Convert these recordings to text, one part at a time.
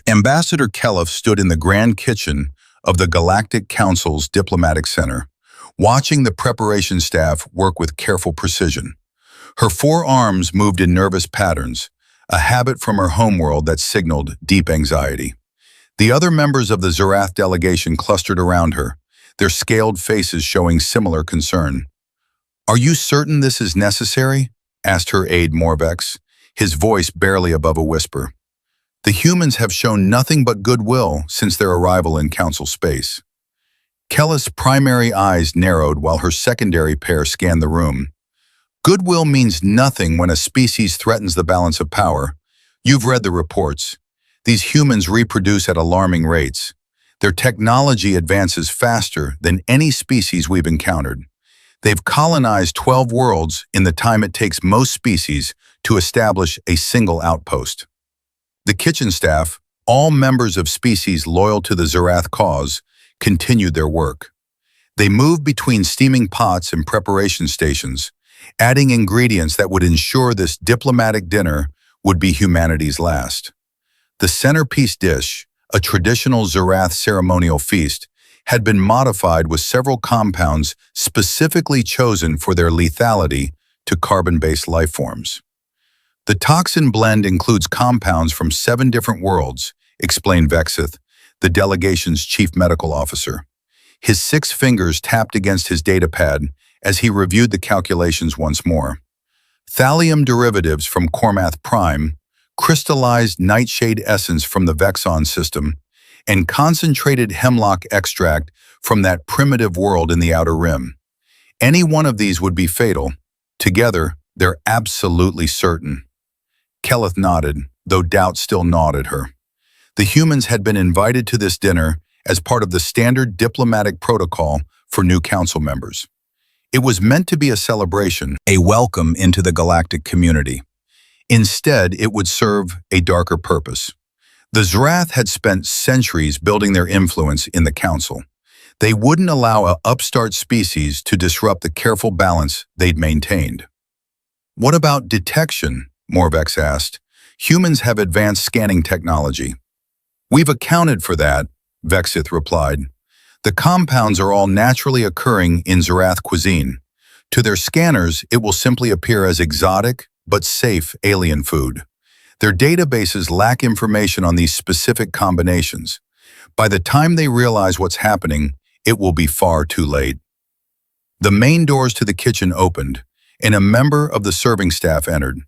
Ambassador Kelef stood in the grand kitchen of the Galactic Council's diplomatic center, watching the preparation staff work with careful precision. Her forearms moved in nervous patterns, a habit from her homeworld that signaled deep anxiety. The other members of the Zerath delegation clustered around her, their scaled faces showing similar concern. "Are you certain this is necessary?" asked her aide Morvex, his voice barely above a whisper. "The humans have shown nothing but goodwill since their arrival in Council space." Kelef's primary eyes narrowed while her secondary pair scanned the room. "Goodwill means nothing when a species threatens the balance of power. You've read the reports. These humans reproduce at alarming rates. Their technology advances faster than any species we've encountered. They've colonized 12 worlds in the time it takes most species to establish a single outpost." The kitchen staff, all members of species loyal to the Zerath cause, continued their work. They moved between steaming pots and preparation stations, adding ingredients that would ensure this diplomatic dinner would be humanity's last. The centerpiece dish, a traditional Zerath ceremonial feast, had been modified with several compounds specifically chosen for their lethality to carbon-based life forms. "The toxin blend includes compounds from 7 different worlds," explained Vexith, the delegation's chief medical officer. His 6 fingers tapped against his datapad as he reviewed the calculations once more. "Thallium derivatives from Cormath Prime, crystallized nightshade essence from the Vexon system, and concentrated hemlock extract from that primitive world in the Outer Rim. Any one of these would be fatal. Together, they're absolutely certain." Kelef nodded, though doubt still gnawed at her. The humans had been invited to this dinner as part of the standard diplomatic protocol for new council members. It was meant to be a celebration, a welcome into the galactic community. Instead, it would serve a darker purpose. The Zerath had spent centuries building their influence in the council. They wouldn't allow an upstart species to disrupt the careful balance they'd maintained. "What about detection?" Morvex asked. "Humans have advanced scanning technology." "We've accounted for that," Vexith replied. "The compounds are all naturally occurring in Zerath cuisine. To their scanners, it will simply appear as exotic but safe alien food. Their databases lack information on these specific combinations. By the time they realize what's happening, it will be far too late." The main doors to the kitchen opened, and a member of the serving staff entered.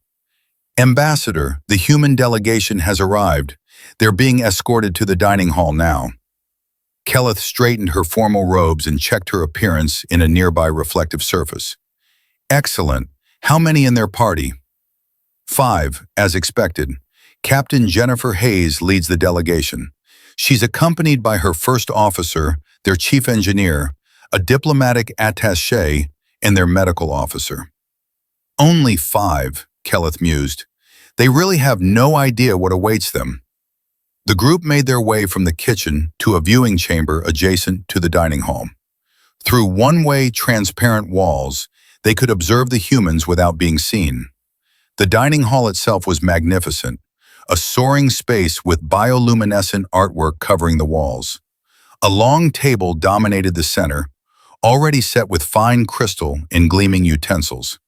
"Ambassador, the human delegation has arrived. They're being escorted to the dining hall now." Kelef straightened her formal robes and checked her appearance in a nearby reflective surface. "Excellent. How many in their party?" 5, as expected. Captain Jennifer Hayes leads the delegation. She's accompanied by her first officer, their chief engineer, a diplomatic attaché, and their medical officer. "Only 5, Kelef mused. "They really have no idea what awaits them." The group made their way from the kitchen to a viewing chamber adjacent to the dining hall. Through one-way transparent walls, they could observe the humans without being seen. The dining hall itself was magnificent, a soaring space with bioluminescent artwork covering the walls. A long table dominated the center, already set with fine crystal and gleaming utensils.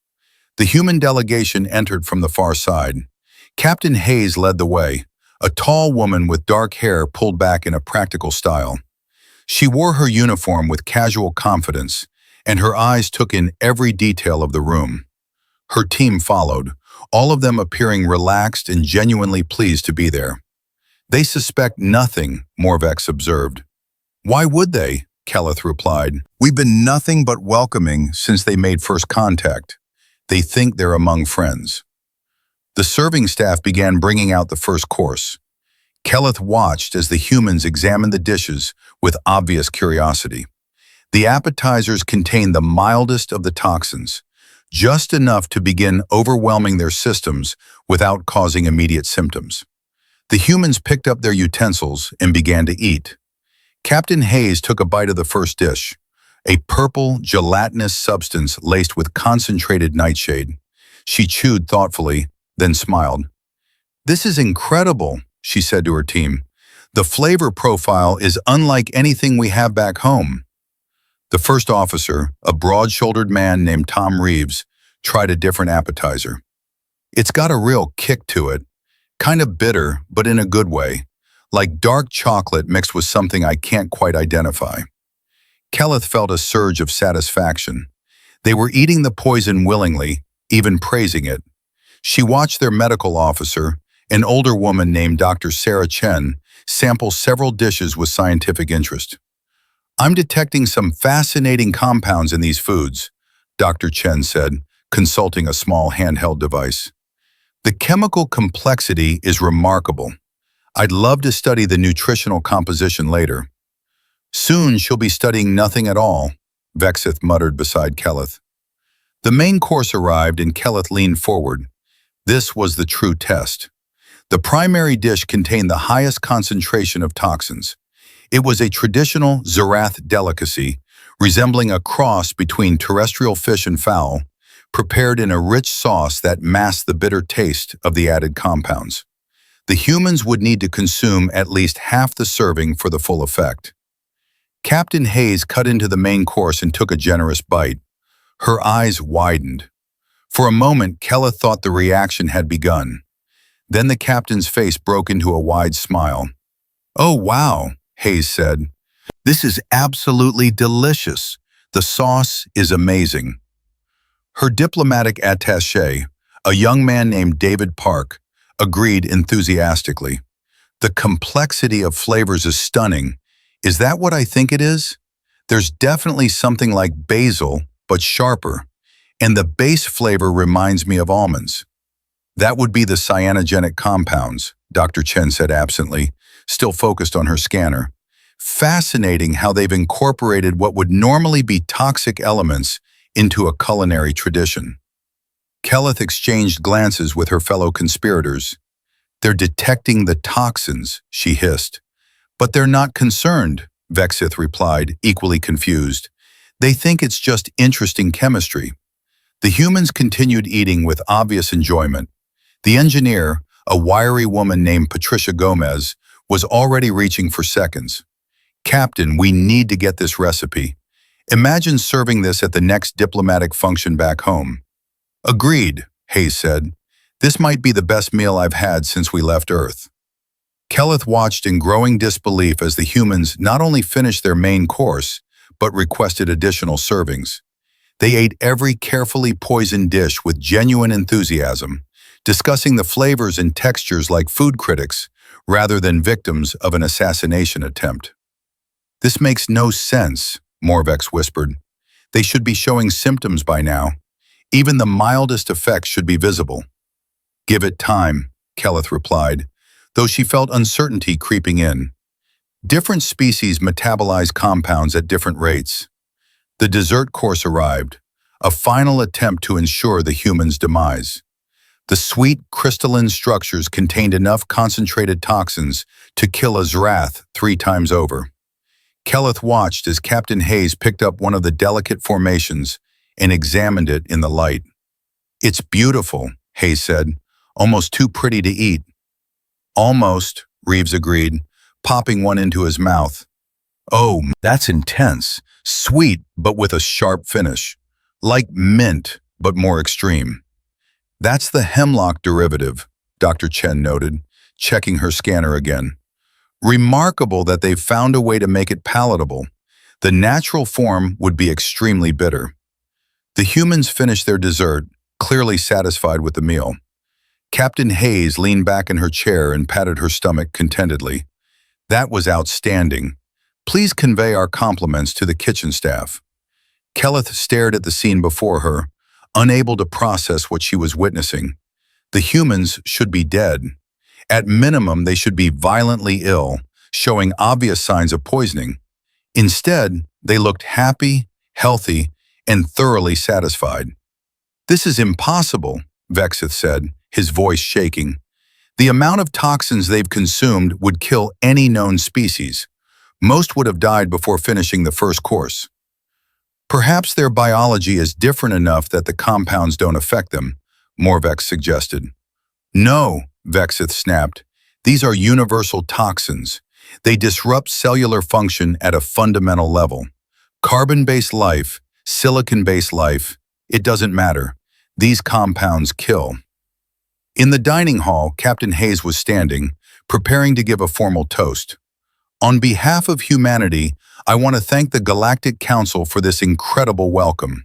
The human delegation entered from the far side. Captain Hayes led the way, a tall woman with dark hair pulled back in a practical style. She wore her uniform with casual confidence, and her eyes took in every detail of the room. Her team followed, all of them appearing relaxed and genuinely pleased to be there. "They suspect nothing," Morvex observed. "Why would they?" Kelef replied. "We've been nothing but welcoming since they made first contact. They think they're among friends." The serving staff began bringing out the first course. Kelef watched as the humans examined the dishes with obvious curiosity. The appetizers contained the mildest of the toxins, just enough to begin overwhelming their systems without causing immediate symptoms. The humans picked up their utensils and began to eat. Captain Hayes took a bite of the first dish, a purple, gelatinous substance laced with concentrated nightshade. She chewed thoughtfully, then smiled. "This is incredible," she said to her team. The flavor profile is unlike anything we have back home. The first officer, a broad-shouldered man named Tom Reeves, tried a different appetizer. It's got a real kick to it, kind of bitter, but in a good way, like dark chocolate mixed with something I can't quite identify. Kelleth felt a surge of satisfaction. They were eating the poison willingly, even praising it. She watched their medical officer, an older woman named Dr. Sarah Chen, sample several dishes with scientific interest. "I'm detecting some fascinating compounds in these foods," Dr. Chen said, consulting a small handheld device. "The chemical complexity is remarkable. I'd love to study the nutritional composition later." "Soon she'll be studying nothing at all," Vexith muttered beside Kelleth. The main course arrived and Kelleth leaned forward. This was the true test. The primary dish contained the highest concentration of toxins. It was a traditional Zerath delicacy, resembling a cross between terrestrial fish and fowl, prepared in a rich sauce that masked the bitter taste of the added compounds. The humans would need to consume at least half the serving for the full effect. Captain Hayes cut into the main course and took a generous bite. Her eyes widened. For a moment, Kelleth thought the reaction had begun. Then the captain's face broke into a wide smile. "Oh, wow," Hayes said. "This is absolutely delicious. The sauce is amazing." Her diplomatic attaché, a young man named David Park, agreed enthusiastically. "The complexity of flavors is stunning. Is that what I think it is? There's definitely something like basil, but sharper, and the base flavor reminds me of almonds." "That would be the cyanogenic compounds," Dr. Chen said absently, still focused on her scanner. "Fascinating how they've incorporated what would normally be toxic elements into a culinary tradition." Kelleth exchanged glances with her fellow conspirators. "They're detecting the toxins," she hissed. "But they're not concerned," Vexith replied, equally confused. "They think it's just interesting chemistry." The humans continued eating with obvious enjoyment. The engineer, a wiry woman named Patricia Gomez, was already reaching for seconds. "Captain, we need to get this recipe. Imagine serving this at the next diplomatic function back home." "Agreed," Hayes said. "This might be the best meal I've had since we left Earth." Kelleth watched in growing disbelief as the humans not only finished their main course, but requested additional servings. They ate every carefully poisoned dish with genuine enthusiasm, discussing the flavors and textures like food critics, rather than victims of an assassination attempt. "This makes no sense," Morvex whispered. "They should be showing symptoms by now. Even the mildest effects should be visible." "Give it time," Kelleth replied, though she felt uncertainty creeping in. Different species metabolize compounds at different rates. The dessert course arrived, a final attempt to ensure the human's demise. The sweet, crystalline structures contained enough concentrated toxins to kill a Zerath 3 times over. Kelleth watched as Captain Hayes picked up one of the delicate formations and examined it in the light. "It's beautiful," Hayes said, "almost too pretty to eat." "Almost," Reeves agreed, popping one into his mouth. "Oh, that's intense. Sweet, but with a sharp finish. Like mint, but more extreme." "That's the hemlock derivative," Dr. Chen noted, checking her scanner again. "Remarkable that they've found a way to make it palatable. The natural form would be extremely bitter." The humans finished their dessert, clearly satisfied with the meal. Captain Hayes leaned back in her chair and patted her stomach contentedly. "That was outstanding. Please convey our compliments to the kitchen staff." Kelleth stared at the scene before her, unable to process what she was witnessing. The humans should be dead. At minimum, they should be violently ill, showing obvious signs of poisoning. Instead, they looked happy, healthy, and thoroughly satisfied. "This is impossible," Vexith said, his voice shaking. "The amount of toxins they've consumed would kill any known species. Most would have died before finishing the first course." "Perhaps their biology is different enough that the compounds don't affect them," Morvex suggested. "No," Vexith snapped. "These are universal toxins. They disrupt cellular function at a fundamental level. Carbon-based life, silicon-based life, it doesn't matter. These compounds kill. In the dining hall, Captain Hayes was standing, preparing to give a formal toast. On behalf of humanity, I want to thank the Galactic Council for this incredible welcome.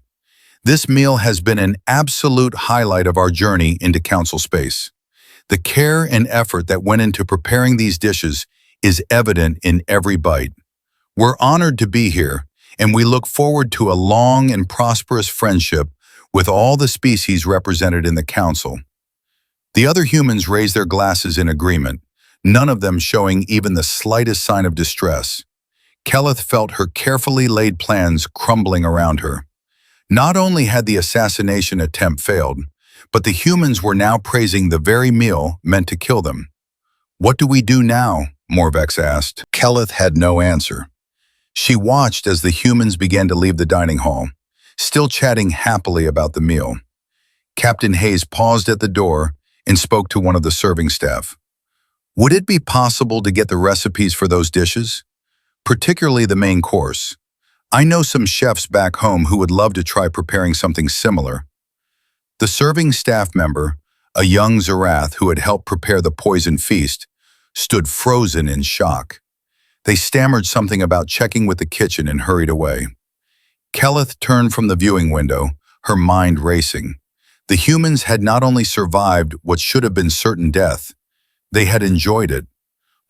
This meal has been an absolute highlight of our journey into Council space. The care and effort that went into preparing these dishes is evident in every bite. We're honored to be here, and we look forward to a long and prosperous friendship with all the species represented in the Council. The other humans raised their glasses in agreement, none of them showing even the slightest sign of distress. Kelleth felt her carefully laid plans crumbling around her. Not only had the assassination attempt failed, but the humans were now praising the very meal meant to kill them. "What do we do now?" Morvex asked. Kelleth had no answer. She watched as the humans began to leave the dining hall, still chatting happily about the meal. Captain Hayes paused at the door and spoke to one of the serving staff. "Would it be possible to get the recipes for those dishes? Particularly the main course. I know some chefs back home who would love to try preparing something similar." The serving staff member, a young Zarath who had helped prepare the poison feast, stood frozen in shock. They stammered something about checking with the kitchen and hurried away. Kelleth turned from the viewing window, her mind racing. The humans had not only survived what should have been certain death, they had enjoyed it.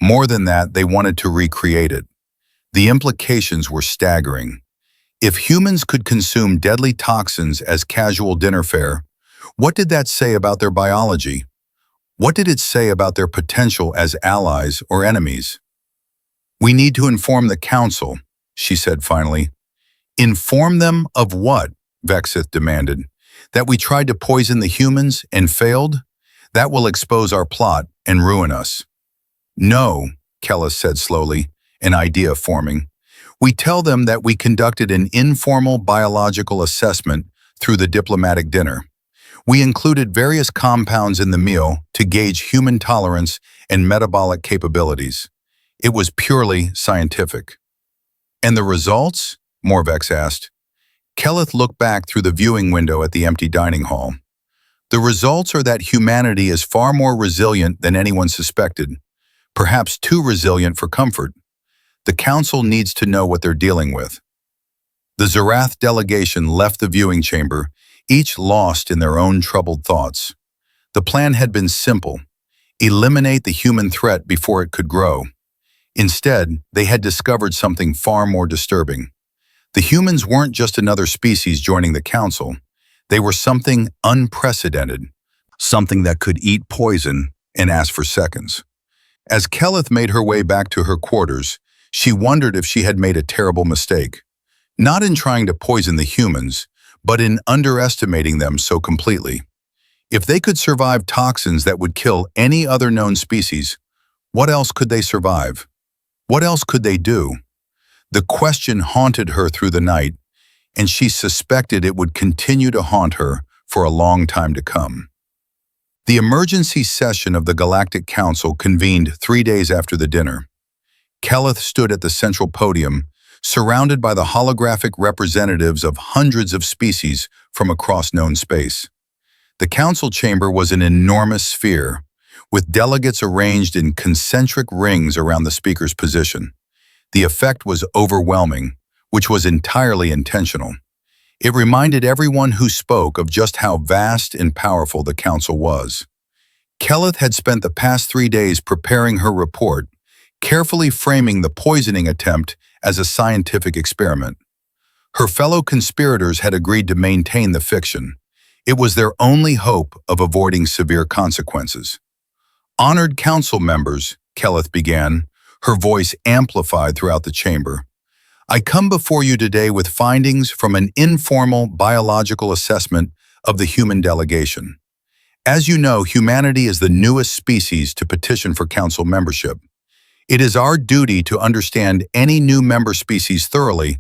More than that, they wanted to recreate it. The implications were staggering. If humans could consume deadly toxins as casual dinner fare, what did that say about their biology? What did it say about their potential as allies or enemies? "We need to inform the Council," she said finally. "Inform them of what?" Vexith demanded. "That we tried to poison the humans and failed? That will expose our plot and ruin us." "No," Kelleth said slowly, an idea forming. "We tell them that we conducted an informal biological assessment through the diplomatic dinner. We included various compounds in the meal to gauge human tolerance and metabolic capabilities. It was purely scientific." "And the results?" Morvex asked. Kelleth looked back through the viewing window at the empty dining hall. "The results are that humanity is far more resilient than anyone suspected, perhaps too resilient for comfort. The Council needs to know what they're dealing with." The Zarath delegation left the viewing chamber, each lost in their own troubled thoughts. The plan had been simple: eliminate the human threat before it could grow. Instead, they had discovered something far more disturbing. The humans weren't just another species joining the Council. They were something unprecedented, something that could eat poison and ask for seconds. As Kelleth made her way back to her quarters, she wondered if she had made a terrible mistake. Not in trying to poison the humans, but in underestimating them so completely. If they could survive toxins that would kill any other known species, what else could they survive? What else could they do? The question haunted her through the night, and she suspected it would continue to haunt her for a long time to come. The emergency session of the Galactic Council convened 3 days after the dinner. Kelleth stood at the central podium, surrounded by the holographic representatives of hundreds of species from across known space. The council chamber was an enormous sphere, with delegates arranged in concentric rings around the speaker's position. The effect was overwhelming, which was entirely intentional. It reminded everyone who spoke of just how vast and powerful the council was. Kelleth had spent the past 3 days preparing her report, carefully framing the poisoning attempt as a scientific experiment. Her fellow conspirators had agreed to maintain the fiction. It was their only hope of avoiding severe consequences. "Honored council members," Kelleth began, her voice amplified throughout the chamber. "I come before you today with findings from an informal biological assessment of the human delegation. As you know, humanity is the newest species to petition for council membership. It is our duty to understand any new member species thoroughly,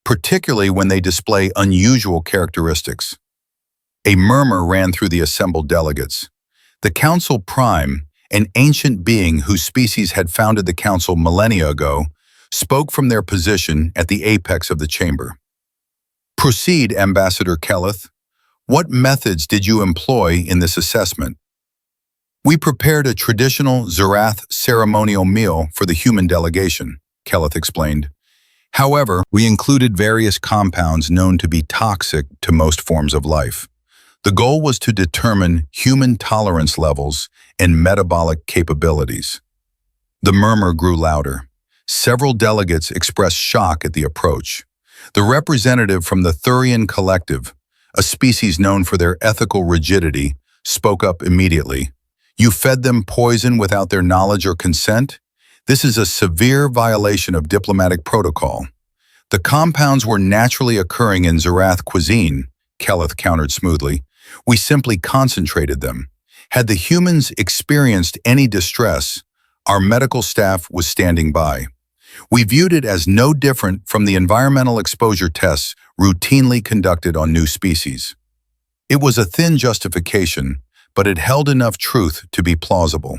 particularly when they display unusual characteristics." A murmur ran through the assembled delegates. The Council Prime, an ancient being whose species had founded the council millennia ago, spoke from their position at the apex of the chamber. Proceed, Ambassador Kelleth. What methods did you employ in this assessment? We prepared a traditional Zarath ceremonial meal for the human delegation, Kelleth explained. However, we included various compounds known to be toxic to most forms of life. The goal was to determine human tolerance levels and metabolic capabilities. The murmur grew louder. Several delegates expressed shock at the approach. The representative from the Thurian Collective, a species known for their ethical rigidity, spoke up immediately. You fed them poison without their knowledge or consent? This is a severe violation of diplomatic protocol. The compounds were naturally occurring in Zarath cuisine, Kelleth countered smoothly. We simply concentrated them. Had the humans experienced any distress, our medical staff was standing by. We viewed it as no different from the environmental exposure tests routinely conducted on new species. It was a thin justification, but it held enough truth to be plausible.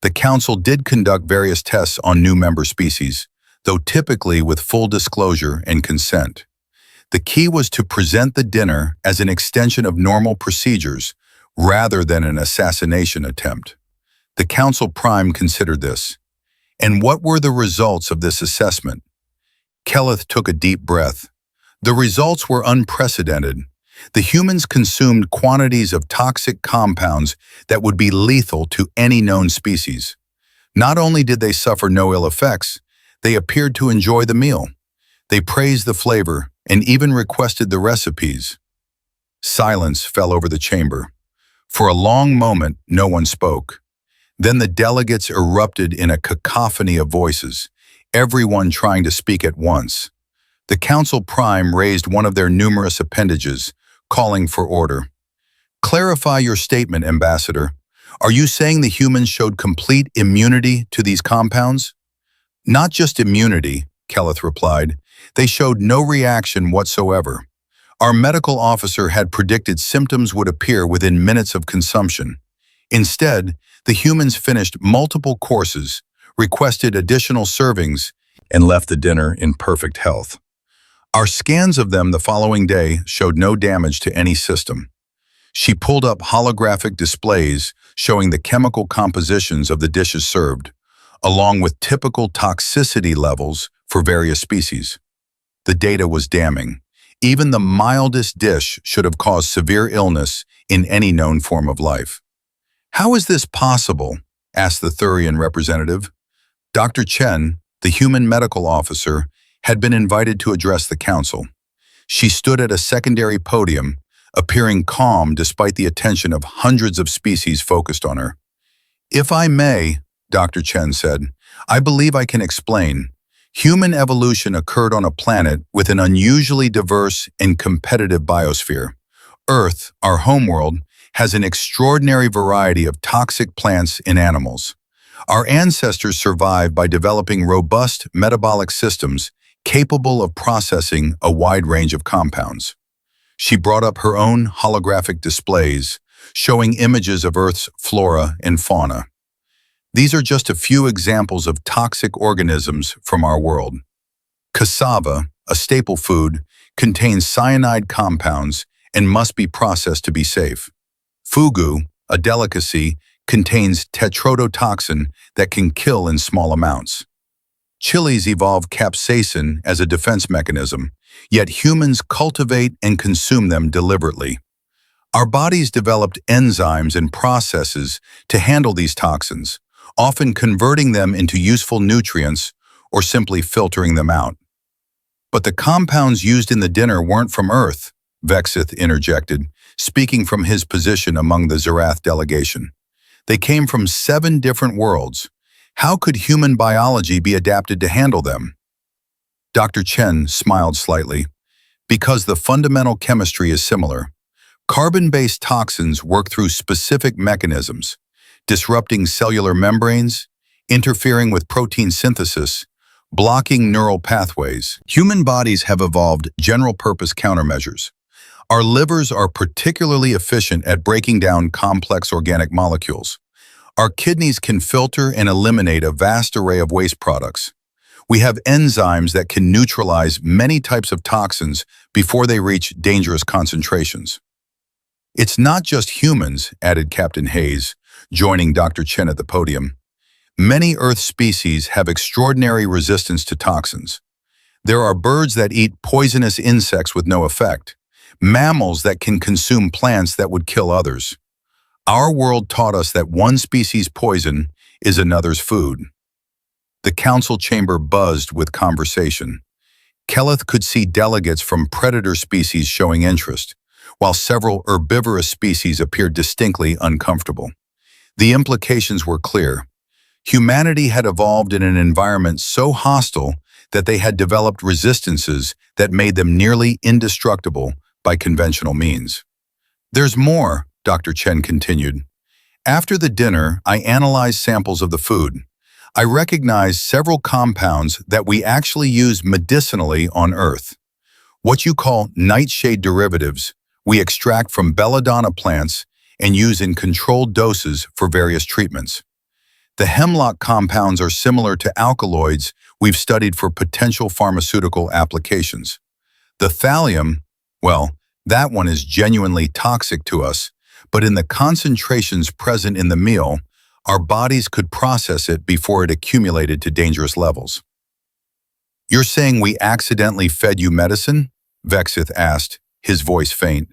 The Council did conduct various tests on new member species, though typically with full disclosure and consent. The key was to present the dinner as an extension of normal procedures rather than an assassination attempt. The Council Prime considered this. And what were the results of this assessment? Kelleth took a deep breath. The results were unprecedented. The humans consumed quantities of toxic compounds that would be lethal to any known species. Not only did they suffer no ill effects, they appeared to enjoy the meal. They praised the flavor and even requested the recipes. Silence fell over the chamber. For a long moment, no one spoke. Then the delegates erupted in a cacophony of voices, everyone trying to speak at once. The Council Prime raised one of their numerous appendages, calling for order. Clarify your statement, Ambassador. Are you saying the humans showed complete immunity to these compounds? Not just immunity, Kelleth replied. They showed no reaction whatsoever. Our medical officer had predicted symptoms would appear within minutes of consumption. Instead, the humans finished multiple courses, requested additional servings, and left the dinner in perfect health. Our scans of them the following day showed no damage to any system. She pulled up holographic displays showing the chemical compositions of the dishes served, along with typical toxicity levels for various species. The data was damning. Even the mildest dish should have caused severe illness in any known form of life. How is this possible? Asked the Thurian representative. Dr. Chen, the human medical officer, had been invited to address the council. She stood at a secondary podium, appearing calm despite the attention of hundreds of species focused on her. If I may, Dr. Chen said, I believe I can explain. Human evolution occurred on a planet with an unusually diverse and competitive biosphere. Earth, our homeworld, has an extraordinary variety of toxic plants and animals. Our ancestors survived by developing robust metabolic systems capable of processing a wide range of compounds. She brought up her own holographic displays, showing images of Earth's flora and fauna. These are just a few examples of toxic organisms from our world. Cassava, a staple food, contains cyanide compounds and must be processed to be safe. Fugu, a delicacy, contains tetrodotoxin that can kill in small amounts. Chilies evolved capsaicin as a defense mechanism, yet humans cultivate and consume them deliberately. Our bodies developed enzymes and processes to handle these toxins, often converting them into useful nutrients or simply filtering them out. But the compounds used in the dinner weren't from Earth, Vexith interjected, speaking from his position among the Zarath delegation. They came from 7 different worlds. How could human biology be adapted to handle them? Dr. Chen smiled slightly. Because the fundamental chemistry is similar. Carbon-based toxins work through specific mechanisms, disrupting cellular membranes, interfering with protein synthesis, blocking neural pathways. Human bodies have evolved general-purpose countermeasures. Our livers are particularly efficient at breaking down complex organic molecules. Our kidneys can filter and eliminate a vast array of waste products. We have enzymes that can neutralize many types of toxins before they reach dangerous concentrations. It's not just humans, added Captain Hayes, joining Dr. Chen at the podium. Many Earth species have extraordinary resistance to toxins. There are birds that eat poisonous insects with no effect, mammals that can consume plants that would kill others. Our world taught us that one species' poison is another's food. The council chamber buzzed with conversation. Kelleth could see delegates from predator species showing interest, while several herbivorous species appeared distinctly uncomfortable. The implications were clear. Humanity had evolved in an environment so hostile that they had developed resistances that made them nearly indestructible by conventional means. There's more, Dr. Chen continued. After the dinner, I analyzed samples of the food. I recognized several compounds that we actually use medicinally on Earth. What you call nightshade derivatives, we extract from belladonna plants and use in controlled doses for various treatments. The hemlock compounds are similar to alkaloids we've studied for potential pharmaceutical applications. The thallium, well, that one is genuinely toxic to us, but in the concentrations present in the meal, our bodies could process it before it accumulated to dangerous levels. You're saying we accidentally fed you medicine? Vexith asked, his voice faint.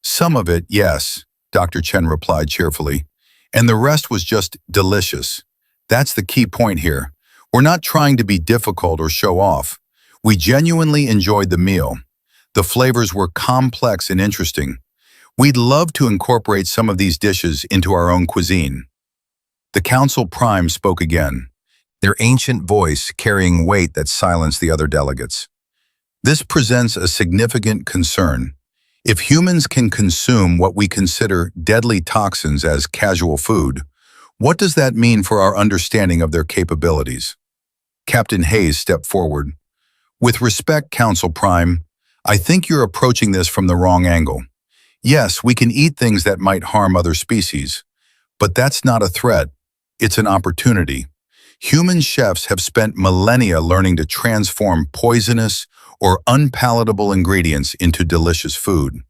Some of it, yes, Dr. Chen replied cheerfully, and the rest was just delicious. That's the key point here. We're not trying to be difficult or show off. We genuinely enjoyed the meal. The flavors were complex and interesting. We'd love to incorporate some of these dishes into our own cuisine. The Council Prime spoke again, their ancient voice carrying weight that silenced the other delegates. This presents a significant concern. If humans can consume what we consider deadly toxins as casual food, what does that mean for our understanding of their capabilities? Captain Hayes stepped forward. With respect, Council Prime, I think you're approaching this from the wrong angle. Yes, we can eat things that might harm other species, but that's not a threat. It's an opportunity. Human chefs have spent millennia learning to transform poisonous or unpalatable ingredients into delicious food.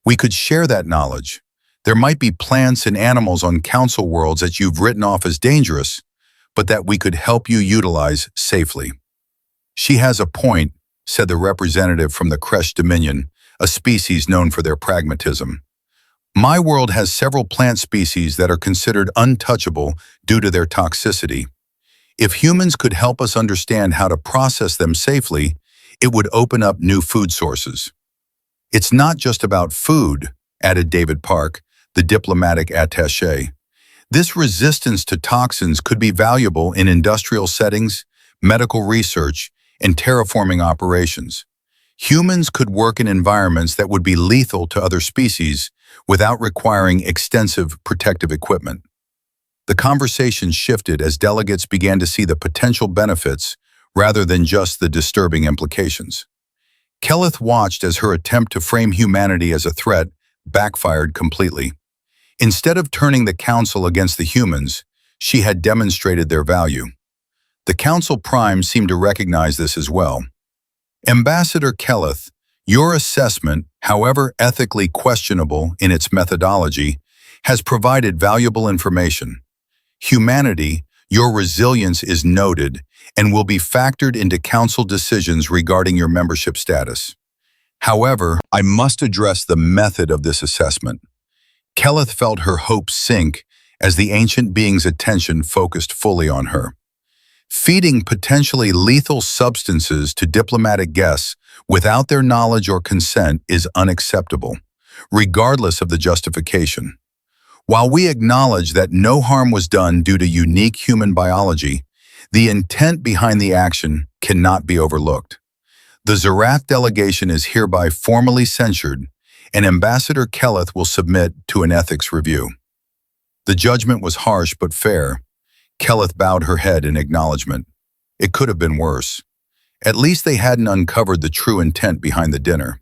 We could share that knowledge. There might be plants and animals on council worlds that you've written off as dangerous, but that we could help you utilize safely. She has a point, said the representative from the Kresh Dominion, a species known for their pragmatism. My world has several plant species that are considered untouchable due to their toxicity. If humans could help us understand how to process them safely, it would open up new food sources. It's not just about food, added David Park, the diplomatic attaché. This resistance to toxins could be valuable in industrial settings, medical research, and terraforming operations. Humans could work in environments that would be lethal to other species without requiring extensive protective equipment. The conversation shifted as delegates began to see the potential benefits rather than just the disturbing implications. Kelleth watched as her attempt to frame humanity as a threat backfired completely. Instead of turning the Council against the humans, she had demonstrated their value. The Council Prime seemed to recognize this as well. Ambassador Kelleth, your assessment, however ethically questionable in its methodology, has provided valuable information. Humanity, your resilience is noted and will be factored into Council decisions regarding your membership status. However, I must address the method of this assessment. Kelleth felt her hopes sink as the ancient being's attention focused fully on her. Feeding potentially lethal substances to diplomatic guests without their knowledge or consent is unacceptable, regardless of the justification. While we acknowledge that no harm was done due to unique human biology, the intent behind the action cannot be overlooked. The Zerath delegation is hereby formally censured, and Ambassador Kelleth will submit to an ethics review. The judgment was harsh but fair. Kelleth bowed her head in acknowledgement. It could have been worse. At least they hadn't uncovered the true intent behind the dinner.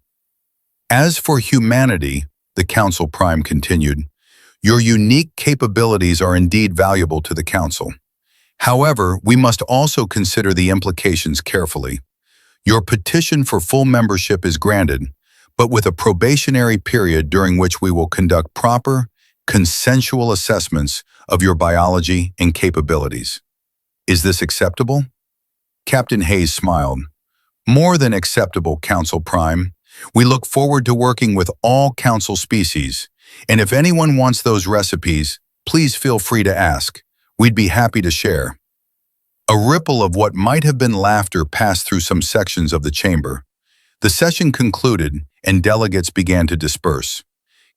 As for humanity, the Council Prime continued, Your unique capabilities are indeed valuable to the Council. However, we must also consider the implications carefully. Your petition for full membership is granted, but with a probationary period during which we will conduct proper, consensual assessments of your biology and capabilities. Is this acceptable? Captain Hayes smiled. More than acceptable, Council Prime. We look forward to working with all Council species, and if anyone wants those recipes, please feel free to ask. We'd be happy to share. A ripple of what might have been laughter passed through some sections of the chamber. The session concluded, and delegates began to disperse.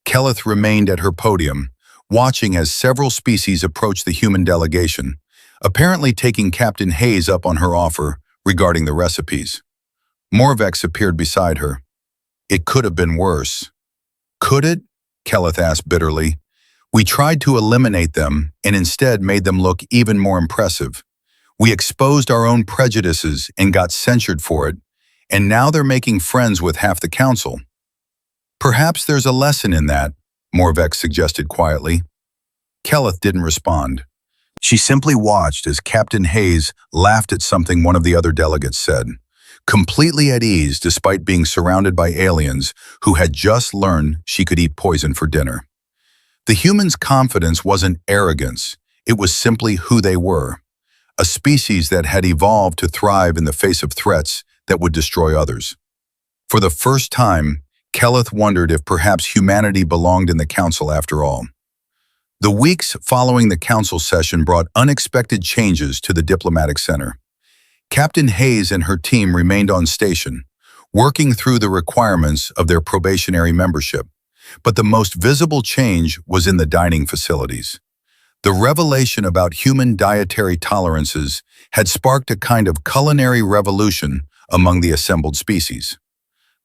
Kelleth remained at her podium, watching as several species approached the human delegation, apparently taking Captain Hayes up on her offer regarding the recipes. Morvex appeared beside her. It could have been worse. Could it? Kelleth asked bitterly. We tried to eliminate them and instead made them look even more impressive. We exposed our own prejudices and got censured for it, and now they're making friends with half the council. Perhaps there's a lesson in that, Morvex suggested quietly. Kelleth didn't respond. She simply watched as Captain Hayes laughed at something one of the other delegates said, completely at ease despite being surrounded by aliens who had just learned she could eat poison for dinner. The humans' confidence wasn't arrogance, it was simply who they were, a species that had evolved to thrive in the face of threats that would destroy others. For the first time, Kelleth wondered if perhaps humanity belonged in the council after all. The weeks following the council session brought unexpected changes to the diplomatic center. Captain Hayes and her team remained on station, working through the requirements of their probationary membership. But the most visible change was in the dining facilities. The revelation about human dietary tolerances had sparked a kind of culinary revolution among the assembled species.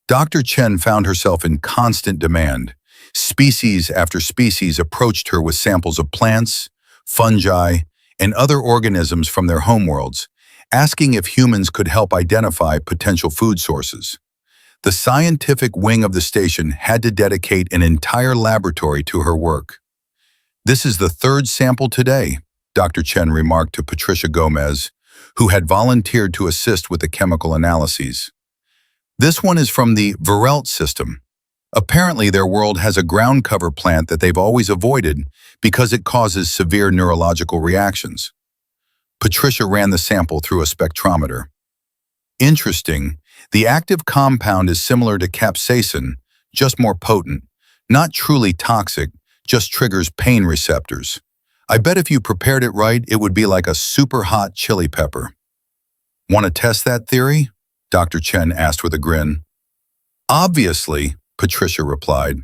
Dr. Chen found herself in constant demand. Species after species approached her with samples of plants, fungi, and other organisms from their homeworlds, asking if humans could help identify potential food sources. The scientific wing of the station had to dedicate an entire laboratory to her work. This is the third sample today, Dr. Chen remarked to Patricia Gomez, who had volunteered to assist with the chemical analyses. This one is from the Virelt system. Apparently their world has a ground cover plant that they've always avoided because it causes severe neurological reactions. Patricia ran the sample through a spectrometer. Interesting, the active compound is similar to capsaicin, just more potent, not truly toxic, just triggers pain receptors. I bet if you prepared it right, it would be like a super hot chili pepper. Want to test that theory? Dr. Chen asked with a grin. Obviously, Patricia replied.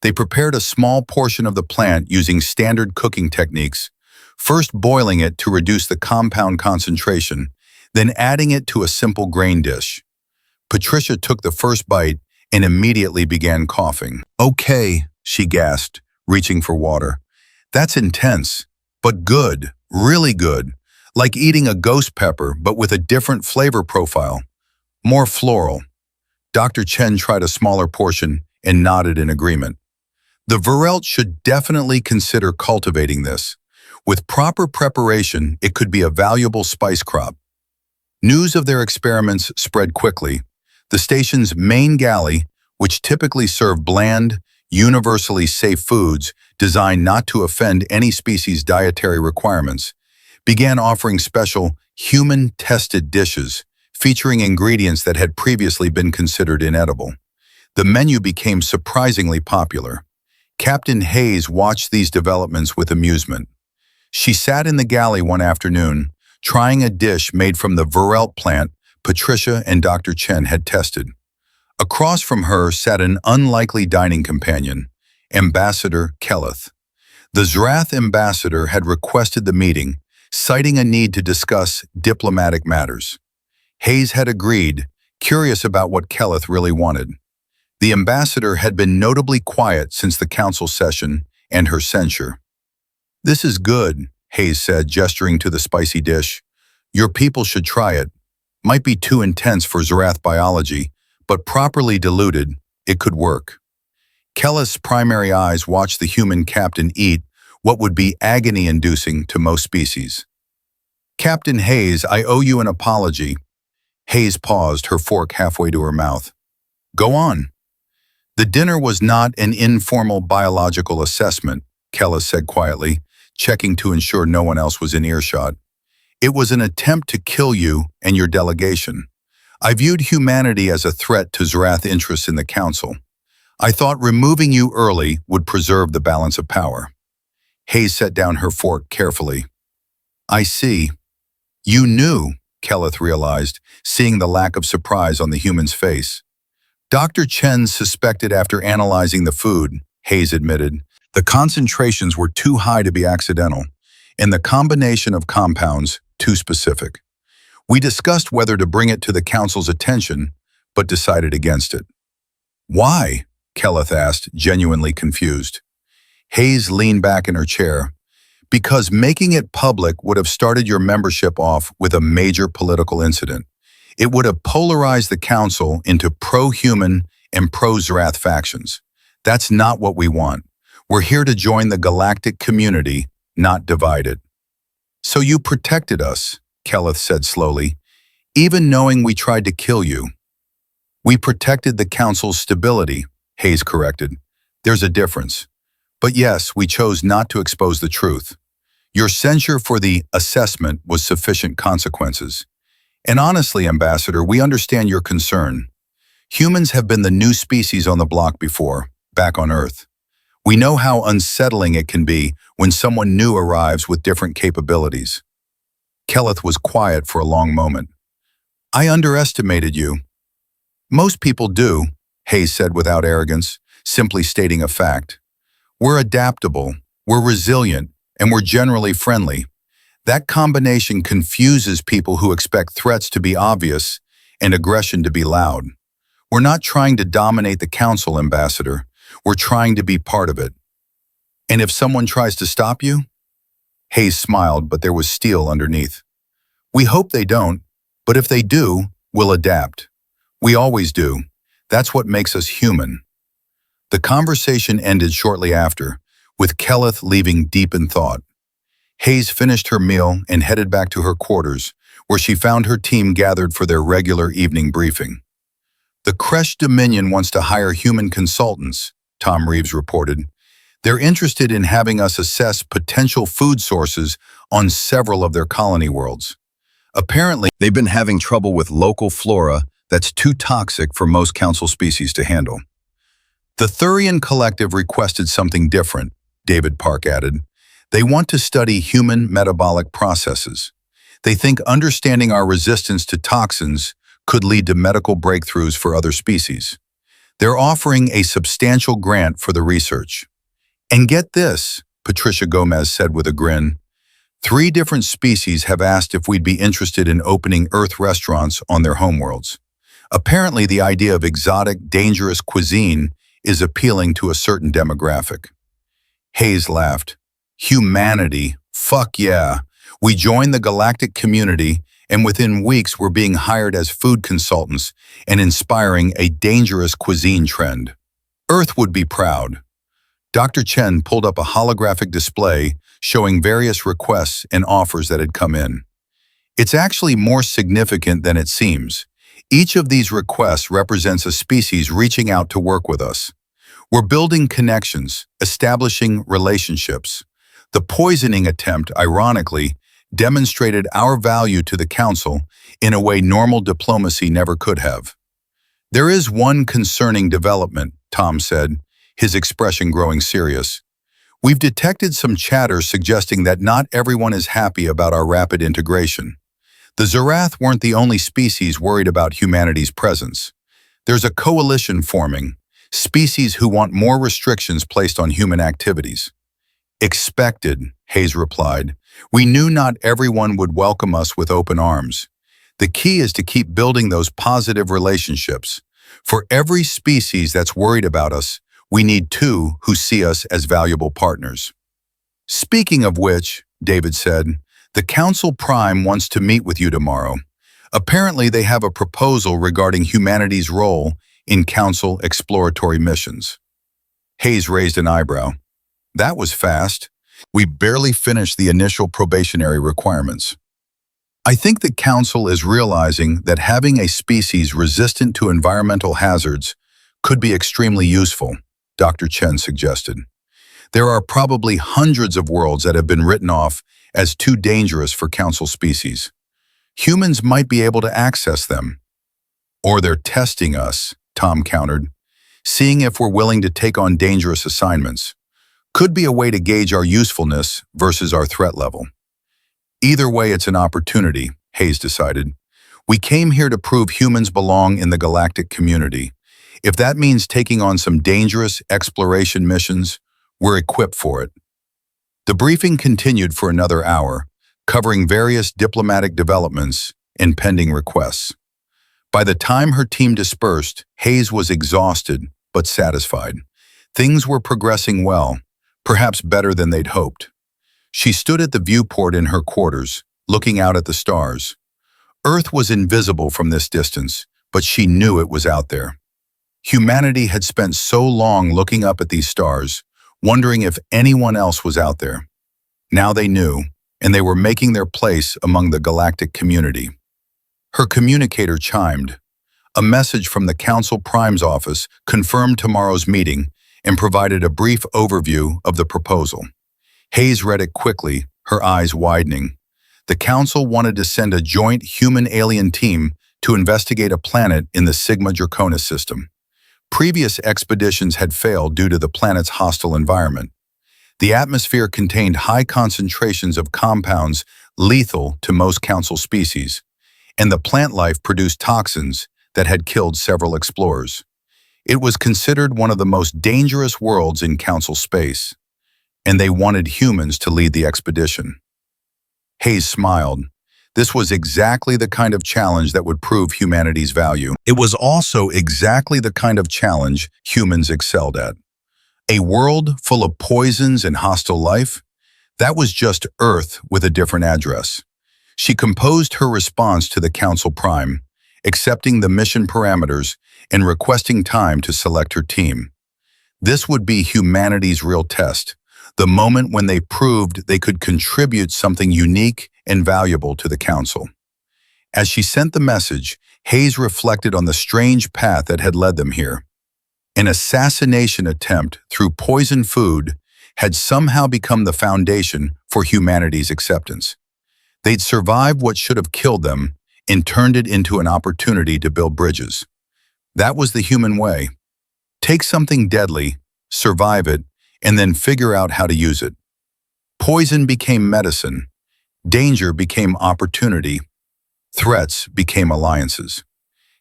They prepared a small portion of the plant using standard cooking techniques, first boiling it to reduce the compound concentration, then adding it to a simple grain dish. Patricia took the first bite and immediately began coughing. Okay, she gasped, reaching for water. That's intense, but good, really good, like eating a ghost pepper but with a different flavor profile. More floral. Dr. Chen tried a smaller portion and nodded in agreement. The Virelt should definitely consider cultivating this. With proper preparation, it could be a valuable spice crop. News of their experiments spread quickly. The station's main galley, which typically serve bland, universally safe foods designed not to offend any species' dietary requirements, began offering special human-tested dishes featuring ingredients that had previously been considered inedible. The menu became surprisingly popular. Captain Hayes watched these developments with amusement. She sat in the galley one afternoon, trying a dish made from the Virelt plant Patricia and Dr. Chen had tested. Across from her sat an unlikely dining companion, Ambassador Kelleth. The Zrath ambassador had requested the meeting, citing a need to discuss diplomatic matters. Hayes had agreed, curious about what Kelleth really wanted. The ambassador had been notably quiet since the council session and her censure. This is good, Hayes said, gesturing to the spicy dish. Your people should try it. Might be too intense for Zrath biology, but properly diluted, it could work. Kellis' primary eyes watched the human captain eat what would be agony-inducing to most species. "Captain Hayes, I owe you an apology." Hayes paused, her fork halfway to her mouth. "Go on." "The dinner was not an informal biological assessment," Kellis said quietly, checking to ensure no one else was in earshot. "It was an attempt to kill you and your delegation. I viewed humanity as a threat to Zarath interests in the Council. I thought removing you early would preserve the balance of power." Hayes set down her fork carefully. "I see. You knew," Kelleth realized, seeing the lack of surprise on the human's face. "Dr. Chen suspected after analyzing the food," Hayes admitted. "The concentrations were too high to be accidental, and the combination of compounds too specific. We discussed whether to bring it to the Council's attention, but decided against it." "Why?" Kelleth asked, genuinely confused. Hayes leaned back in her chair. "Because making it public would have started your membership off with a major political incident. It would have polarized the Council into pro-human and pro-Zarath factions. That's not what we want. We're here to join the galactic community, not divide it." "So you protected us," Kelleth said slowly, "even knowing we tried to kill you." "We protected the Council's stability," Hayes corrected. "There's a difference. But yes, we chose not to expose the truth. Your censure for the assessment was sufficient consequences. And honestly, Ambassador, we understand your concern. Humans have been the new species on the block before, back on Earth. We know how unsettling it can be when someone new arrives with different capabilities." Kelleth was quiet for a long moment. "I underestimated you." "Most people do," Hayes said without arrogance, simply stating a fact. "We're adaptable, we're resilient, and we're generally friendly. That combination confuses people who expect threats to be obvious and aggression to be loud. We're not trying to dominate the Council, Ambassador. We're trying to be part of it." "And if someone tries to stop you?" Hayes smiled, but there was steel underneath. "We hope they don't, but if they do, we'll adapt. We always do. That's what makes us human." The conversation ended shortly after, with Kelleth leaving deep in thought. Hayes finished her meal and headed back to her quarters, where she found her team gathered for their regular evening briefing. "The Kresh Dominion wants to hire human consultants," Tom Reeves reported. "They're interested in having us assess potential food sources on several of their colony worlds. Apparently, they've been having trouble with local flora that's too toxic for most Council species to handle." "The Thurian Collective requested something different," David Park added. "They want to study human metabolic processes. They think understanding our resistance to toxins could lead to medical breakthroughs for other species. They're offering a substantial grant for the research. And get this," Patricia Gomez said with a grin, 3 different species have asked if we'd be interested in opening Earth restaurants on their homeworlds. Apparently, the idea of exotic, dangerous cuisine is appealing to a certain demographic." Hayes laughed. "Humanity, fuck yeah. We joined the galactic community, and within weeks we're being hired as food consultants and inspiring a dangerous cuisine trend. Earth would be proud." Dr. Chen pulled up a holographic display showing various requests and offers that had come in. "It's actually more significant than it seems. Each of these requests represents a species reaching out to work with us. We're building connections, establishing relationships. The poisoning attempt, ironically, demonstrated our value to the Council in a way normal diplomacy never could have." "There is one concerning development," Tom said, his expression growing serious. "We've detected some chatter suggesting that not everyone is happy about our rapid integration. The Zarath weren't the only species worried about humanity's presence. There's a coalition forming, species who want more restrictions placed on human activities." "Expected," Hayes replied. "We knew not everyone would welcome us with open arms. The key is to keep building those positive relationships. For every species that's worried about us, we need 2 who see us as valuable partners." "Speaking of which," David said, "the Council Prime wants to meet with you tomorrow. Apparently they have a proposal regarding humanity's role in Council exploratory missions." Hayes raised an eyebrow. That was fast. We barely finished the initial probationary requirements. I think the Council is realizing that having a species resistant to environmental hazards could be extremely useful, Dr. Chen suggested. There are probably hundreds of worlds that have been written off as too dangerous for Council species. Humans might be able to access them. Or they're testing us, Tom countered, seeing if we're willing to take on dangerous assignments. Could be a way to gauge our usefulness versus our threat level. Either way, it's an opportunity, Hayes decided. We came here to prove humans belong in the galactic community. If that means taking on some dangerous exploration missions, we're equipped for it. The briefing continued for another hour, covering various diplomatic developments and pending requests. By the time her team dispersed, Hayes was exhausted but satisfied. Things were progressing well, perhaps better than they'd hoped. She stood at the viewport in her quarters, looking out at the stars. Earth was invisible from this distance, but she knew it was out there. Humanity had spent so long looking up at these stars, wondering if anyone else was out there. Now they knew, and they were making their place among the galactic community. Her communicator chimed. A message from the Council Prime's office confirmed tomorrow's meeting and provided a brief overview of the proposal. Hayes read it quickly, her eyes widening. The Council wanted to send a joint human-alien team to investigate a planet in the Sigma Draconis system. Previous expeditions had failed due to the planet's hostile environment. The atmosphere contained high concentrations of compounds lethal to most Council species, and the plant life produced toxins that had killed several explorers. It was considered one of the most dangerous worlds in Council space, and they wanted humans to lead the expedition. Hayes smiled. This was exactly the kind of challenge that would prove humanity's value. It was also exactly the kind of challenge humans excelled at. A world full of poisons and hostile life? That was just Earth with a different address. She composed her response to the Council Prime, accepting the mission parameters and requesting time to select her team. This would be humanity's real test, the moment when they proved they could contribute something unique and valuable to the Council. As she sent the message, Hayes reflected on the strange path that had led them here. An assassination attempt through poisoned food had somehow become the foundation for humanity's acceptance. They'd survived what should have killed them and turned it into an opportunity to build bridges. That was the human way. Take something deadly, survive it, and then figure out how to use it. Poison became medicine. Danger became opportunity. Threats became alliances.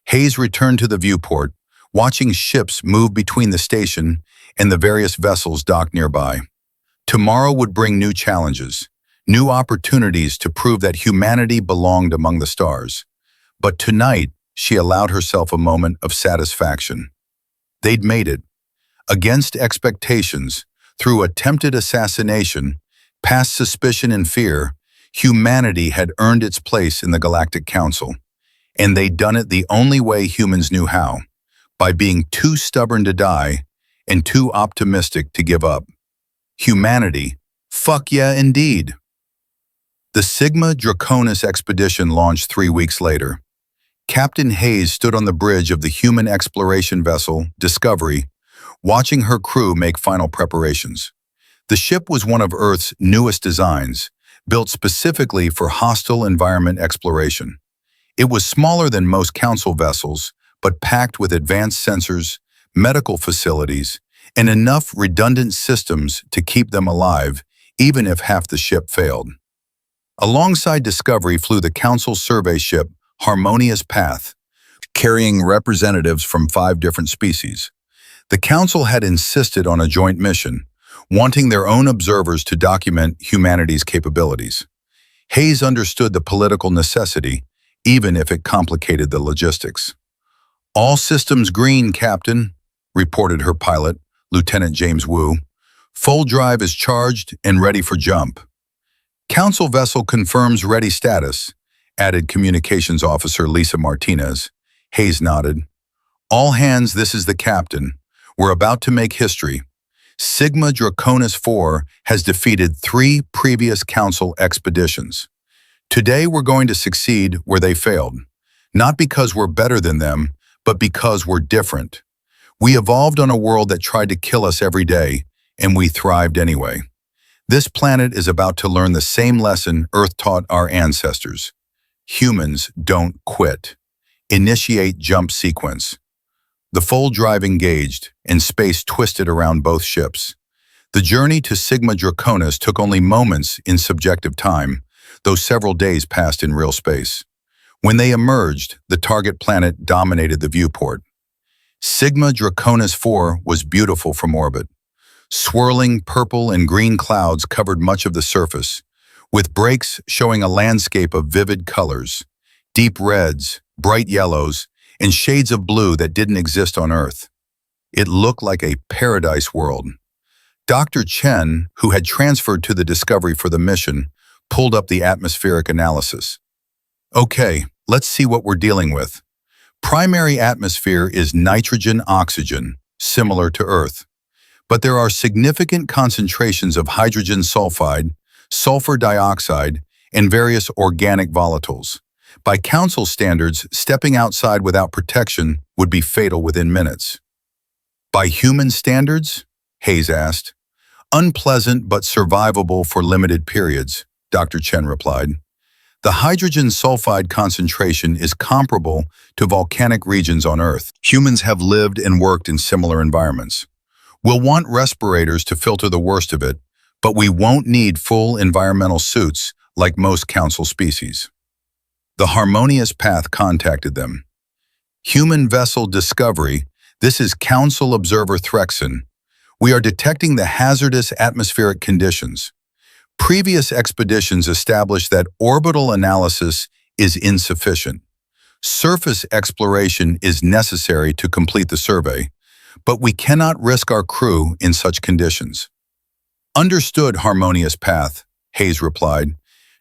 Hayes returned to the viewport, watching ships move between the station and the various vessels docked nearby. Tomorrow would bring new challenges, new opportunities to prove that humanity belonged among the stars. But tonight, she allowed herself a moment of satisfaction. They'd made it. Against expectations, through attempted assassination, past suspicion and fear, humanity had earned its place in the Galactic Council. And they'd done it the only way humans knew how, by being too stubborn to die and too optimistic to give up. Humanity, fuck yeah indeed. The Sigma Draconis expedition launched 3 weeks later. Captain Hayes stood on the bridge of the human exploration vessel, Discovery, watching her crew make final preparations. The ship was one of Earth's newest designs, built specifically for hostile environment exploration. It was smaller than most Council vessels, but packed with advanced sensors, medical facilities, and enough redundant systems to keep them alive, even if half the ship failed. Alongside Discovery flew the Council survey ship Harmonious Path, carrying representatives from 5 different species. The Council had insisted on a joint mission, wanting their own observers to document humanity's capabilities. Hayes understood the political necessity, even if it complicated the logistics. "All systems green, Captain," reported her pilot, Lieutenant James Wu. "Full drive is charged and ready for jump." "Council vessel confirms ready status," added Communications Officer Lisa Martinez. Hayes nodded. "All hands, this is the captain. We're about to make history. Sigma Draconis IV has defeated 3 previous Council expeditions. Today we're going to succeed where they failed. Not because we're better than them, but because we're different. We evolved on a world that tried to kill us every day, and we thrived anyway. This planet is about to learn the same lesson Earth taught our ancestors. Humans don't quit. Initiate jump sequence. The full drive engaged, and space twisted around both ships. The journey to Sigma Draconis took only moments in subjective time, though several days passed in real space. When they emerged, the target planet dominated the viewport. Sigma Draconis IV was beautiful from orbit. Swirling purple and green clouds covered much of the surface, with breaks showing a landscape of vivid colors, deep reds, bright yellows, and shades of blue that didn't exist on Earth. It looked like a paradise world. Dr. Chen, who had transferred to the Discovery for the mission, pulled up the atmospheric analysis. Okay, let's see what we're dealing with. Primary atmosphere is nitrogen-oxygen, similar to Earth. But there are significant concentrations of hydrogen sulfide, sulfur dioxide, and various organic volatiles. By Council standards, stepping outside without protection would be fatal within minutes. By human standards? Hayes asked. Unpleasant but survivable for limited periods, Dr. Chen replied. The hydrogen sulfide concentration is comparable to volcanic regions on Earth. Humans have lived and worked in similar environments. We'll want respirators to filter the worst of it, but we won't need full environmental suits like most Council species. The Harmonious Path contacted them. Human Vessel Discovery, this is Council Observer Threxon. We are detecting the hazardous atmospheric conditions. Previous expeditions established that orbital analysis is insufficient. Surface exploration is necessary to complete the survey, but we cannot risk our crew in such conditions. Understood, Harmonious Path, Hayes replied.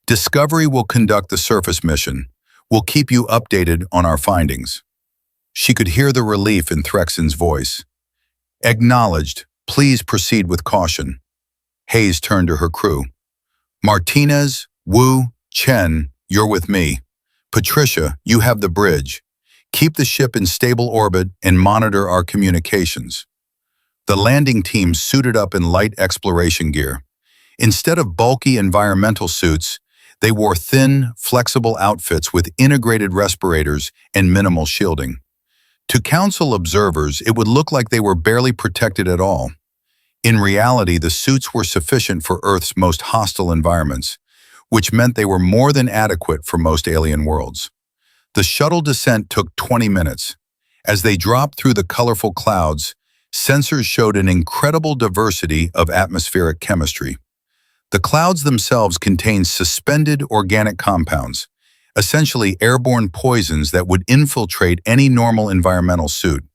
Discovery will conduct the surface mission. We'll keep you updated on our findings. She could hear the relief in Threxon's voice. Acknowledged. Please proceed with caution. Hayes turned to her crew. Martinez, Wu, Chen, you're with me. Patricia, you have the bridge. Keep the ship in stable orbit and monitor our communications. The landing team suited up in light exploration gear. Instead of bulky environmental suits, they wore thin, flexible outfits with integrated respirators and minimal shielding. To Council observers, it would look like they were barely protected at all. In reality, the suits were sufficient for Earth's most hostile environments, which meant they were more than adequate for most alien worlds. The shuttle descent took 20 minutes. As they dropped through the colorful clouds, sensors showed an incredible diversity of atmospheric chemistry. The clouds themselves contained suspended organic compounds, essentially airborne poisons that would infiltrate any normal environmental suit.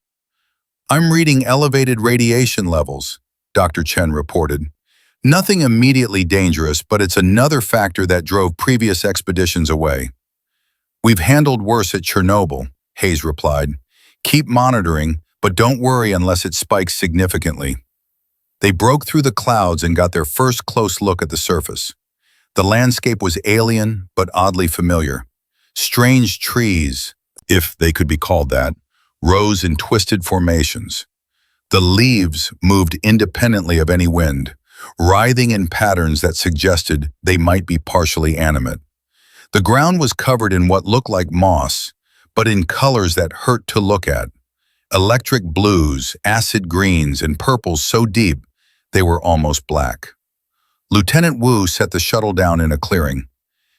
I'm reading elevated radiation levels, Dr. Chen reported. Nothing immediately dangerous, but it's another factor that drove previous expeditions away. We've handled worse at Chernobyl, Hayes replied. Keep monitoring, but don't worry unless it spikes significantly. They broke through the clouds and got their first close look at the surface. The landscape was alien, but oddly familiar. Strange trees, if they could be called that, rose in twisted formations. The leaves moved independently of any wind, writhing in patterns that suggested they might be partially animate. The ground was covered in what looked like moss, but in colors that hurt to look at. Electric blues, acid greens, and purples so deep they were almost black. Lieutenant Wu set the shuttle down in a clearing.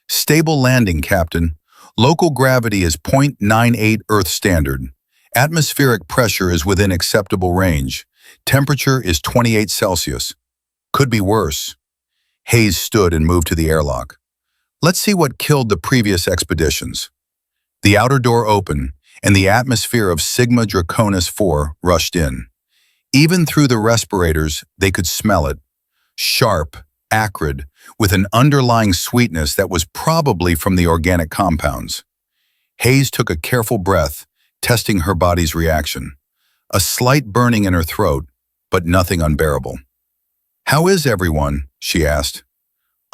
Stable landing, Captain. Local gravity is 0.98 Earth standard. Atmospheric pressure is within acceptable range. Temperature is 28 Celsius. Could be worse. Hayes stood and moved to the airlock. Let's see what killed the previous expeditions. The outer door opened, and the atmosphere of Sigma Draconis IV rushed in. Even through the respirators, they could smell it. Sharp, acrid, with an underlying sweetness that was probably from the organic compounds. Hayes took a careful breath, testing her body's reaction. A slight burning in her throat, but nothing unbearable. "How is everyone?" she asked.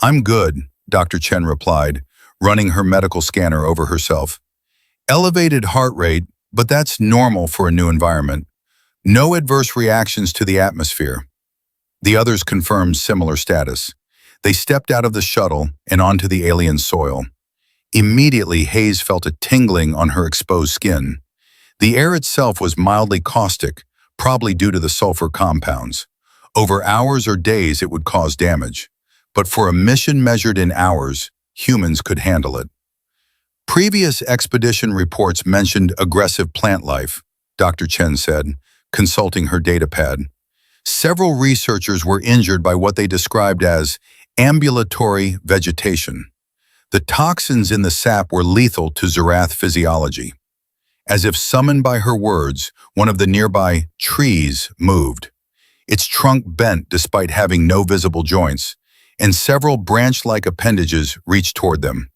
"I'm good," Dr. Chen replied, running her medical scanner over herself. "Elevated heart rate, but that's normal for a new environment. No adverse reactions to the atmosphere." The others confirmed similar status. They stepped out of the shuttle and onto the alien soil. Immediately, Hayes felt a tingling on her exposed skin. The air itself was mildly caustic, probably due to the sulfur compounds. Over hours or days, it would cause damage. But for a mission measured in hours, humans could handle it. Previous expedition reports mentioned aggressive plant life, Dr. Chen said, consulting her datapad. Several researchers were injured by what they described as ambulatory vegetation. The toxins in the sap were lethal to Zerath physiology. As if summoned by her words, one of the nearby trees moved. Its trunk bent despite having no visible joints, and several branch-like appendages reached toward them.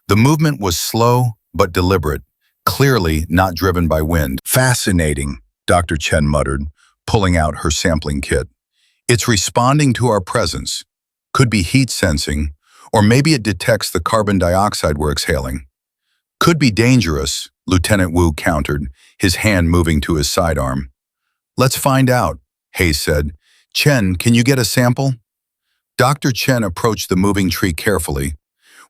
The movement was slow but deliberate, clearly not driven by wind. "Fascinating," Dr. Chen muttered, pulling out her sampling kit. "It's responding to our presence. Could be heat sensing, or maybe it detects the carbon dioxide we're exhaling." "Could be dangerous," Lieutenant Wu countered, his hand moving to his sidearm. "Let's find out," Hayes said. "Chen, can you get a sample?" Dr. Chen approached the moving tree carefully.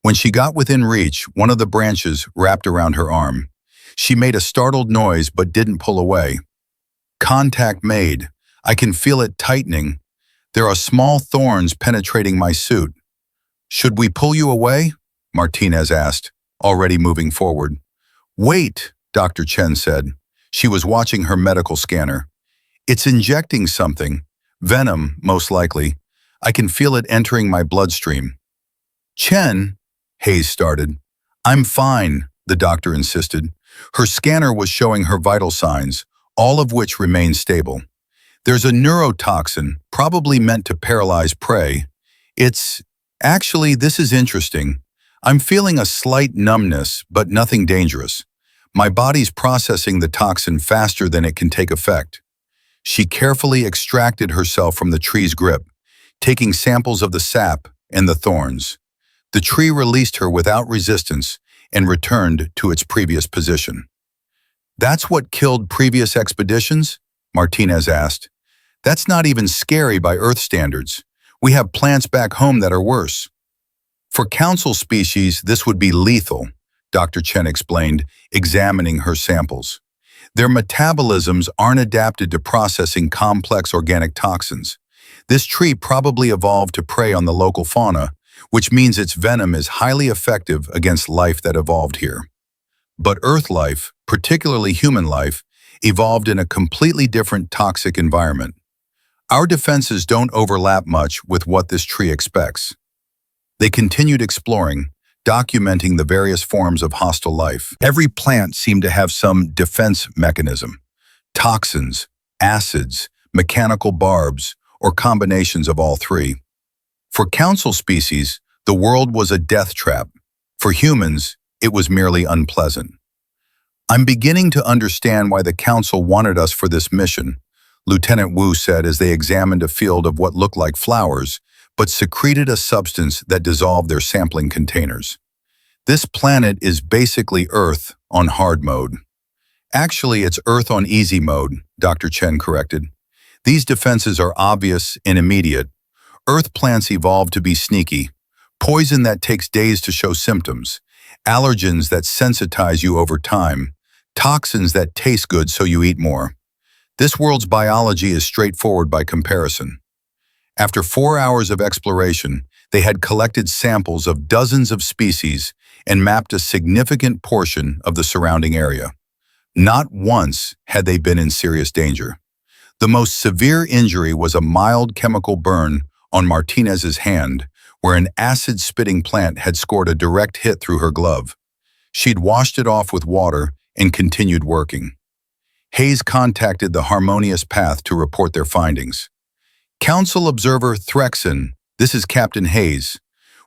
When she got within reach, one of the branches wrapped around her arm. She made a startled noise but didn't pull away. "Contact made. I can feel it tightening. There are small thorns penetrating my suit." "Should we pull you away?" Martinez asked, already moving forward. "Wait," Dr. Chen said. She was watching her medical scanner. "It's injecting something. Venom, most likely. I can feel it entering my bloodstream." "Chen," Hayes started. "I'm fine," the doctor insisted. Her scanner was showing her vital signs, all of which remained stable. "There's a neurotoxin, probably meant to paralyze prey. Actually, this is interesting. I'm feeling a slight numbness, but nothing dangerous. My body's processing the toxin faster than it can take effect." She carefully extracted herself from the tree's grip, taking samples of the sap and the thorns. The tree released her without resistance and returned to its previous position. "That's what killed previous expeditions?" Martinez asked. "That's not even scary by Earth standards. We have plants back home that are worse." "For council species, this would be lethal," Dr. Chen explained, examining her samples. "Their metabolisms aren't adapted to processing complex organic toxins. This tree probably evolved to prey on the local fauna, which means its venom is highly effective against life that evolved here. But Earth life, particularly human life, evolved in a completely different toxic environment. Our defenses don't overlap much with what this tree expects." They continued exploring, documenting the various forms of hostile life. Every plant seemed to have some defense mechanism: toxins, acids, mechanical barbs, or combinations of all three. For council species, the world was a death trap. For humans, it was merely unpleasant. "I'm beginning to understand why the council wanted us for this mission," Lieutenant Wu said as they examined a field of what looked like flowers, but secreted a substance that dissolved their sampling containers. "This planet is basically Earth on hard mode." "Actually, it's Earth on easy mode," Dr. Chen corrected. "These defenses are obvious and immediate. Earth plants evolved to be sneaky. Poison that takes days to show symptoms. Allergens that sensitize you over time. Toxins that taste good so you eat more. This world's biology is straightforward by comparison." After 4 hours of exploration, they had collected samples of dozens of species and mapped a significant portion of the surrounding area. Not once had they been in serious danger. The most severe injury was a mild chemical burn on Martinez's hand, where an acid-spitting plant had scored a direct hit through her glove. She'd washed it off with water and continued working. Hayes contacted the Harmonious Path to report their findings. "Council Observer Threxon, this is Captain Hayes.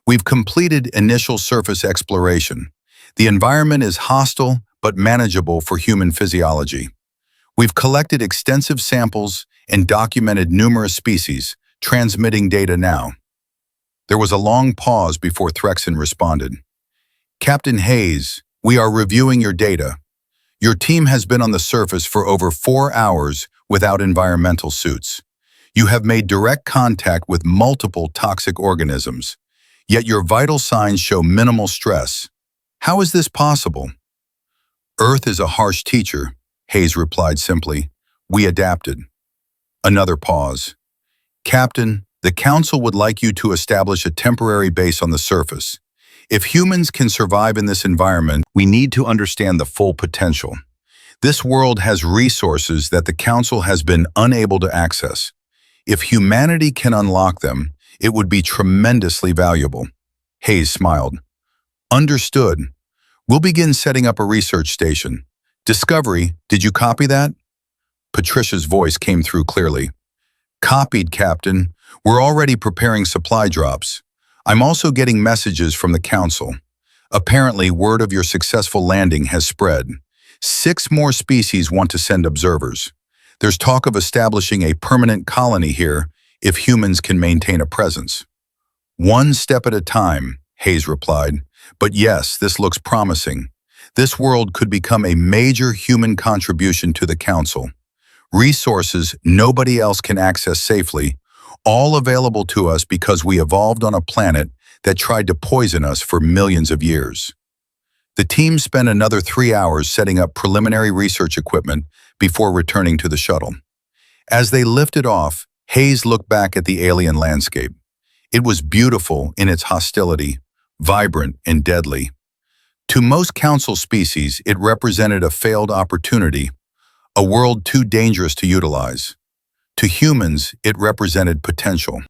We've completed initial surface exploration. The environment is hostile but manageable for human physiology. We've collected extensive samples and documented numerous species, Transmitting data now. There was a long pause before Threxon responded. Captain Hayes, we are reviewing your data. Your team has been on the surface for over 4 hours without environmental suits. You have made direct contact with multiple toxic organisms, yet your vital signs show minimal stress. How is this possible? Earth is a harsh teacher, Hayes replied simply. We adapted. Another pause. Captain, the Council would like you to establish a temporary base on the surface. If humans can survive in this environment, we need to understand the full potential. This world has resources that the Council has been unable to access. If humanity can unlock them, it would be tremendously valuable. Hayes smiled. Understood. We'll begin setting up a research station. Discovery, did you copy that? Patricia's voice came through clearly. Copied, Captain. We're already preparing supply drops. I'm also getting messages from the Council. Apparently, word of your successful landing has spread. 6 more species want to send observers. There's talk of establishing a permanent colony here if humans can maintain a presence. One step at a time, Hayes replied. But yes, this looks promising. This world could become a major human contribution to the Council. Resources nobody else can access safely, all available to us because we evolved on a planet that tried to poison us for millions of years. The team spent another 3 hours setting up preliminary research equipment before returning to the shuttle. As they lifted off, Hayes looked back at the alien landscape. It was beautiful in its hostility, vibrant and deadly. To most Council species, it represented a failed opportunity, a world too dangerous to utilize. To humans, it represented potential.